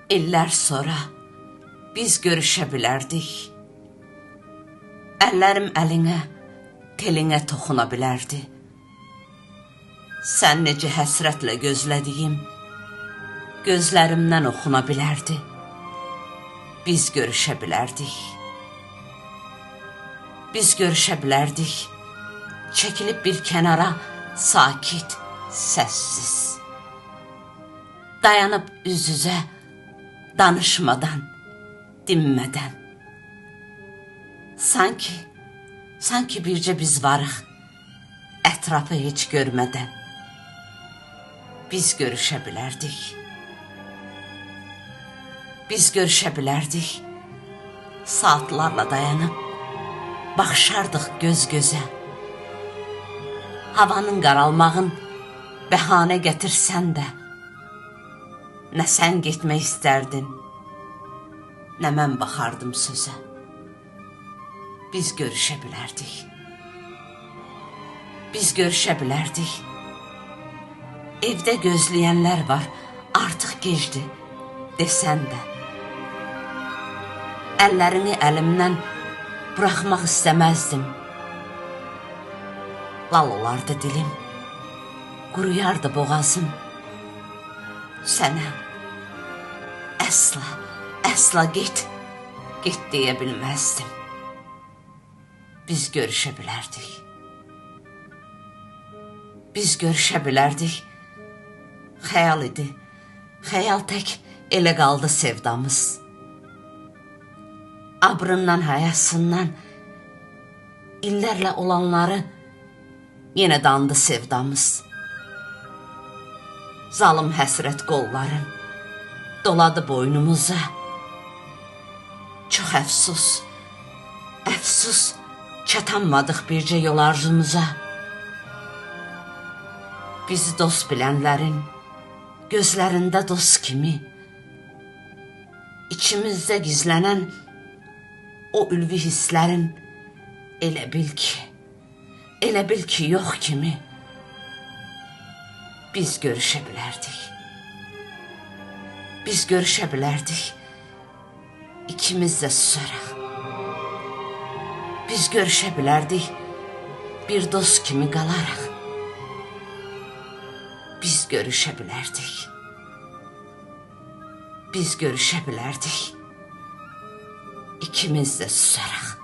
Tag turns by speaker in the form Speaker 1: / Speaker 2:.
Speaker 1: İllər sonra biz görüşə bilərdik. Əllərim əlinə, telinə toxuna bilərdi. Sən necə həsrətlə gözlədiyim, gözlərimdən oxuna bilərdi. Biz görüşə bilərdik. Biz görüşə bilərdik. Çəkilib bir kənara, sakit, səssiz. Dayanıb üz-üzə, danışmadan, dinmədən. Sanki bircə biz varıq, ətrafı heç görmədən. Biz görüşə bilərdik. Biz görüşə bilərdik. Saatlarla dayanıb, baxışardıq göz-gözə. Havanın qaralmağın bəhanə gətirsən də, nə sən getmək istərdin, nə mən baxardım sözə. Biz görüşə bilərdik. Biz görüşə bilərdik. Evdə gözləyənlər var, artıq gecdir, desən də. Əllərini əlimdən buraxmaq istəməzdim. Lal olardı dilim, quruyardı boğazım. Sənə əsla get deyə bilməzdim. Biz görüşə bilərdik. Biz görüşə bilərdik. Xəyal idi, xəyal tək elə qaldı sevdamız. Abrından, həyasından, illərlə olanları yenə dandı sevdamız. Zalım həsrət qolların doladı boynumuza. Çox əfsus, çatanmadıq bircə yol arzumuza. Bizi dost bilənlərin gözlərində dost kimi, İçimizdə gizlənən o ülvi hisslərin elə bil ki yox kimi. Biz görüşə bilərdik. Biz görüşə bilərdik. İkimiz də susaraq. Biz görüşə bilərdik. Bir dost kimi qalaraq. Biz görüşə bilərdik. Biz görüşə bilərdik. İkimiz də susaraq.